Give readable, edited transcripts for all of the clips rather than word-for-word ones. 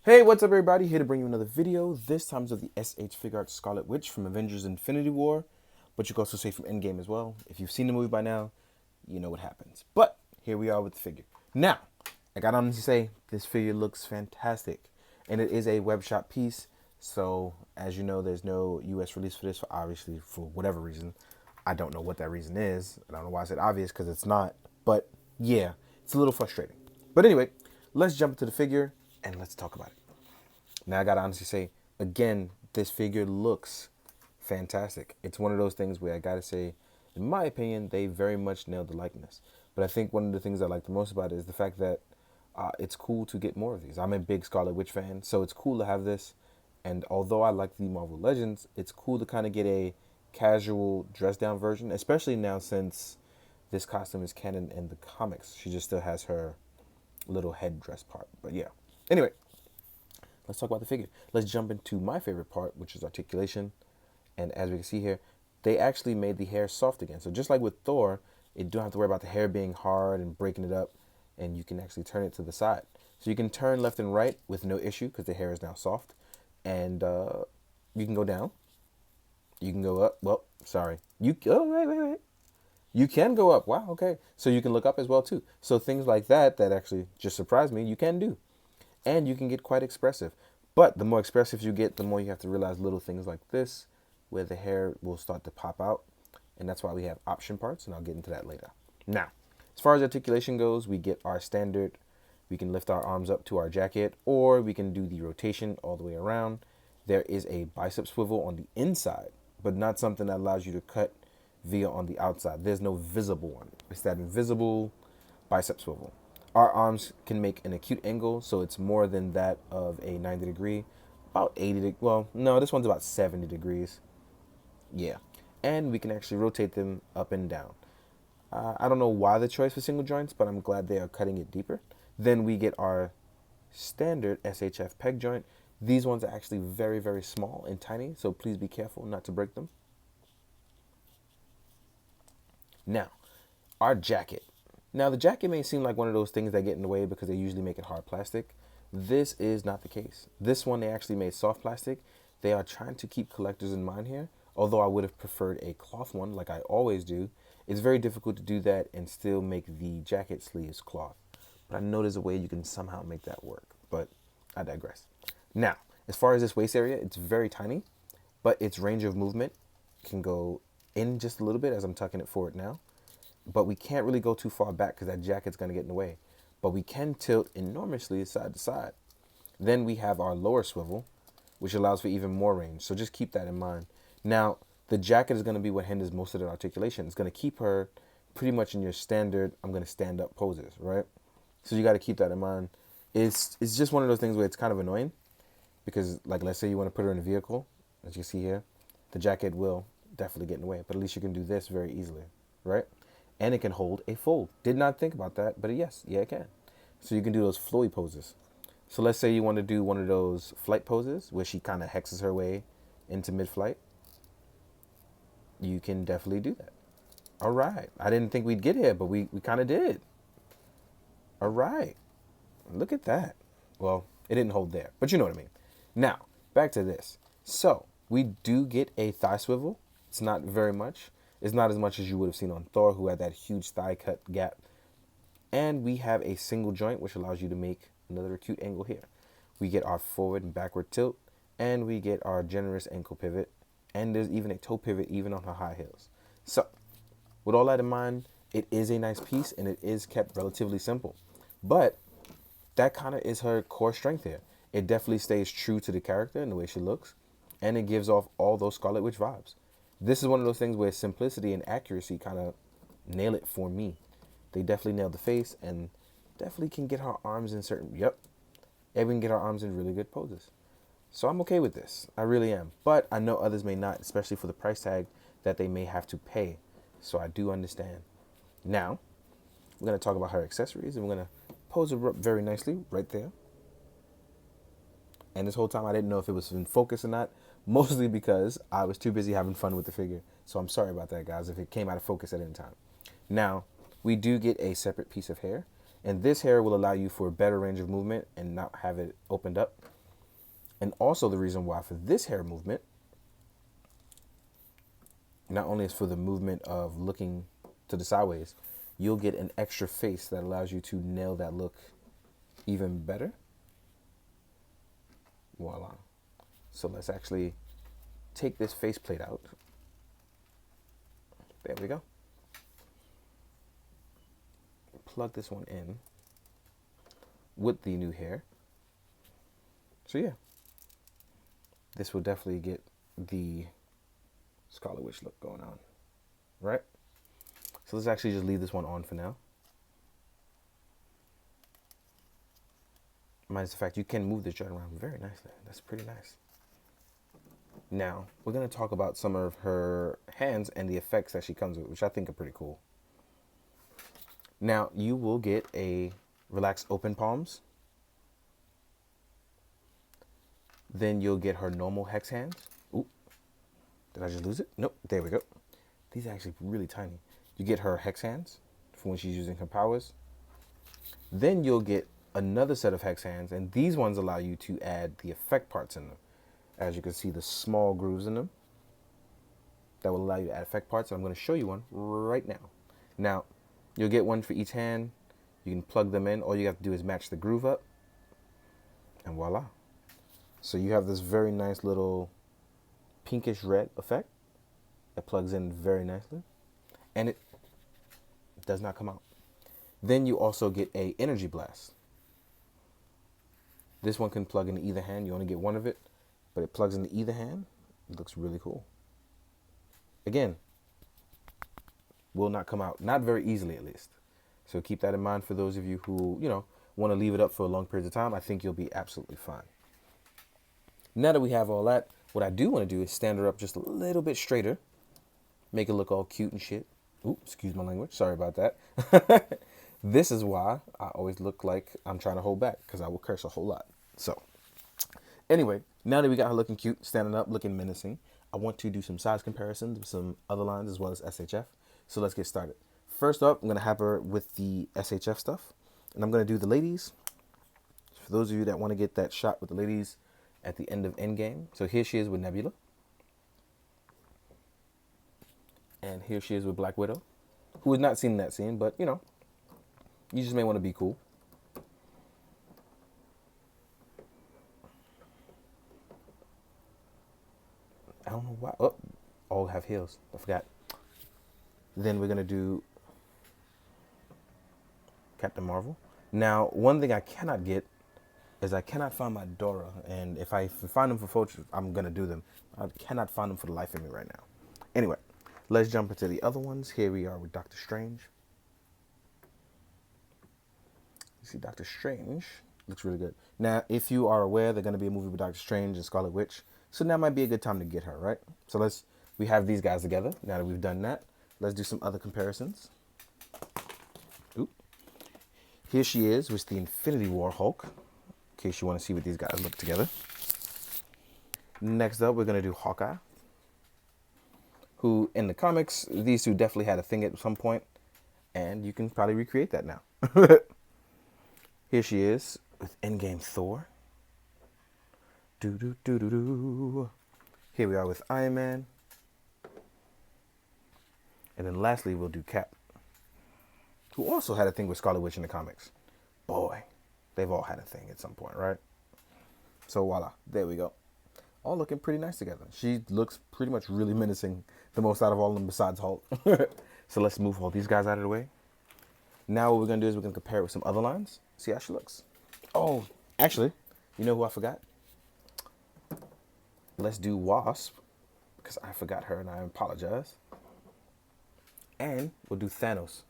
Hey, what's up everybody? Here to bring you another video. This time is of the SH Figuarts Scarlet Witch from Avengers Infinity War, but you can also say from Endgame as well. If you've seen the movie by now, you know what happens. But here we are with the figure. Now, I gotta honestly say, this figure looks fantastic. And it is a web shop piece, so as you know, there's no US release for this, obviously, for whatever reason. I don't know what that reason is. I don't know why I said obvious, because it's not. But yeah, it's a little frustrating. But anyway, let's jump into the figure and let's talk about it. Now I gotta honestly say, again, this figure looks fantastic. It's one of those things where I gotta say, in my opinion, they very much nailed the likeness. But I think one of the things I like the most about it is the fact that it's cool to get more of these. I'm a big Scarlet Witch fan, so it's cool to have this. And although I like the Marvel Legends, it's cool to kind of get a casual dress down version, especially now since this costume is canon in the comics. She just still has her little head dress part. But yeah. Anyway, let's talk about the figure. Let's jump into my favorite part, which is articulation. And as we can see here, they actually made the hair soft again. So just like with Thor, you don't have to worry about the hair being hard and breaking it up, and you can actually turn it to the side. So you can turn left and right with no issue because the hair is now soft. And you can go down. You can go up. Well, sorry. Wait. You can go up. Wow, okay. So you can look up as well too. So things like that actually just surprised me, you can do. And you can get quite expressive. But the more expressive you get, the more you have to realize little things like this, where the hair will start to pop out. And that's why we have option parts, and I'll get into that later. Now, as far as articulation goes, we get our standard. We can lift our arms up to our jacket, or we can do the rotation all the way around. There is a bicep swivel on the inside, but not something that allows you to cut via on the outside. There's no visible one. It's that invisible bicep swivel. Our arms can make an acute angle, so it's more than that of a 90 degree, about 80, well, no, this one's about 70 degrees. Yeah. And we can actually rotate them up and down. I don't know why the choice for single joints, but I'm glad they are cutting it deeper. Then we get our standard SHF peg joint. These ones are actually very, very small and tiny, so please be careful not to break them. Now, our jacket. Now, the jacket may seem like one of those things that get in the way because they usually make it hard plastic. This is not the case. This one, they actually made soft plastic. They are trying to keep collectors in mind here, although I would have preferred a cloth one like I always do. It's very difficult to do that and still make the jacket sleeves cloth. But I know there's a way you can somehow make that work, but I digress. Now, as far as this waist area, it's very tiny, but its range of movement can go in just a little bit as I'm tucking it forward now. But we can't really go too far back because that jacket's going to get in the way. But we can tilt enormously side to side. Then we have our lower swivel, which allows for even more range. So just keep that in mind. Now, the jacket is going to be what hinders most of the articulation. It's going to keep her pretty much in your standard, I'm going to stand up poses, right? So you got to keep that in mind. It's just one of those things where it's kind of annoying because, like, let's say you want to put her in a vehicle, as you see here, the jacket will definitely get in the way. But at least you can do this very easily, right? And it can hold a fold. Did not think about that, but yes, yeah, it can. So you can do those flowy poses. So let's say you want to do one of those flight poses where she kind of hexes her way into mid-flight. You can definitely do that. All right. I didn't think we'd get here, but we kind of did. All right. Look at that. Well, it didn't hold there, but you know what I mean. Now, back to this. So we do get a thigh swivel. It's not very much. It's not as much as you would have seen on Thor, who had that huge thigh cut gap. And we have a single joint, which allows you to make another acute angle here. We get our forward and backward tilt, and we get our generous ankle pivot, and there's even a toe pivot even on her high heels. So, with all that in mind, it is a nice piece, and it is kept relatively simple. But that kind of is her core strength here. It definitely stays true to the character and the way she looks, and it gives off all those Scarlet Witch vibes. This is one of those things where simplicity and accuracy kind of nail it for me. They definitely nailed the face and definitely can get her arms in certain, and we can get our arms in really good poses. So I'm okay with this. I really am. But I know others may not, especially for the price tag that they may have to pay. So I do understand. Now, we're going to talk about her accessories, and we're going to pose her up very nicely right there. And this whole time I didn't know if it was in focus or not, mostly because I was too busy having fun with the figure. So I'm sorry about that, guys, if it came out of focus at any time. Now, we do get a separate piece of hair, and this hair will allow you for a better range of movement and not have it opened up. And also the reason why for this hair movement, not only is for the movement of looking to the sideways, you'll get an extra face that allows you to nail that look even better. Voila. So let's actually take this faceplate out. There we go. Plug this one in with the new hair. So yeah, this will definitely get the Scarlet Witch look going on, right? So let's actually just leave this one on for now. Minus the fact you can move this joint around very nicely. That's pretty nice. Now, we're going to talk about some of her hands and the effects that she comes with, which I think are pretty cool. Now, you will get a relaxed open palms. Then you'll get her normal Hex Hands. Ooh, did I just lose it? Nope, there we go. These are actually really tiny. You get her Hex Hands for when she's using her powers. Then you'll get another set of Hex Hands, and these ones allow you to add the effect parts in them. As you can see, the small grooves in them that will allow you to add effect parts. And I'm going to show you one right now. Now, you'll get one for each hand. You can plug them in. All you have to do is match the groove up, and voila. So you have this very nice little pinkish red effect that plugs in very nicely, and it does not come out. Then you also get a energy blast. This one can plug into either hand. You only get one of it, but it plugs into either hand. It looks really cool. Again, will not come out, not very easily at least. So keep that in mind for those of you who, want to leave it up for a long period of time. I think you'll be absolutely fine. Now that we have all that, what I do want to do is stand her up just a little bit straighter. Make it look all cute and shit. Ooh, excuse my language. Sorry about that. This is why I always look like I'm trying to hold back, because I will curse a whole lot. So, anyway, now that we got her looking cute, standing up, looking menacing, I want to do some size comparisons with some other lines as well as SHF. So let's get started. First up, I'm going to have her with the SHF stuff. And I'm going to do the ladies. For those of you that want to get that shot with the ladies at the end of Endgame. So here she is with Nebula. And here she is with Black Widow, who has not seen that scene, but, you just may want to be cool. I don't know why. Oh, all have heels. I forgot. Then we're going to do Captain Marvel. Now, one thing I cannot get is I cannot find my Dora. And if I find them for photos, I'm going to do them. I cannot find them for the life of me right now. Anyway, let's jump into the other ones. Here we are with Doctor Strange. You see Doctor Strange looks really good. Now, if you are aware, there's going to be a movie with Doctor Strange and Scarlet Witch. So now might be a good time to get her, right? So we have these guys together. Now that we've done that, let's do some other comparisons. Oop. Here she is with the Infinity War Hulk, in case you want to see what these guys look together. Next up, we're going to do Hawkeye, who in the comics, these two definitely had a thing at some point, and you can probably recreate that now. Here she is with Endgame Thor. Here we are with Iron Man. And then lastly, we'll do Cap, who also had a thing with Scarlet Witch in the comics. Boy, they've all had a thing at some point, right? So voila, there we go. All looking pretty nice together. She looks pretty much really menacing, the most out of all of them besides Hulk. So let's move all these guys out of the way. Now what we're going to do is we're going to compare it with some other lines. See how she looks. Oh, actually, you know who I forgot? Let's do Wasp, because I forgot her and I apologize. And we'll do Thanos.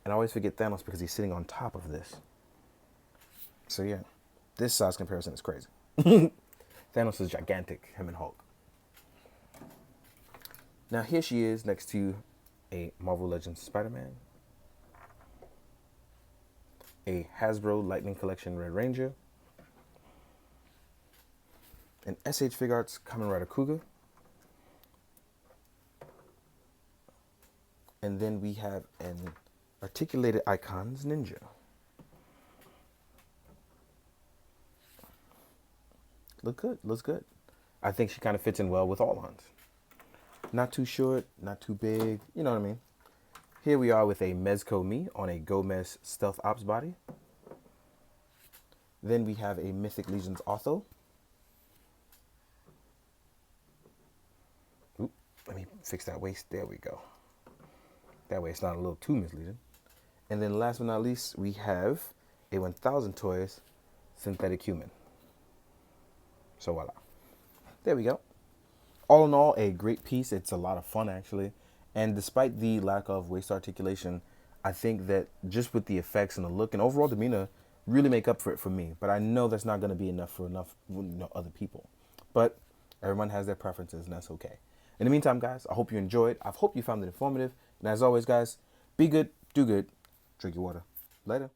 And I always forget Thanos because he's sitting on top of this. So yeah, this size comparison is crazy. Thanos is gigantic, him and Hulk. Now here she is next to a Marvel Legends Spider-Man, a Hasbro Lightning Collection Red Ranger, an SH Figuarts Kamen Rider Cougar, and then we have an Articulated Icons Ninja. look good, looks good. I think she kind of fits in well with all Huns. Not too short, not too big, you know what I mean? Here we are with a Mezco Me on a Gomez Stealth Ops body. Then we have a Mythic Legions Otho. Oop, let me fix that waist. There we go. That way it's not a little too misleading. And then last but not least, we have a 1000 Toys Synthetic Human. So voila. There we go. All in all, a great piece. It's a lot of fun, actually. And despite the lack of waist articulation, I think that just with the effects and the look and overall demeanor really make up for it for me. But I know that's not going to be enough for other people. But everyone has their preferences, and that's okay. In the meantime, guys, I hope you enjoyed. I hope you found it informative. And as always, guys, be good, do good, drink your water. Later.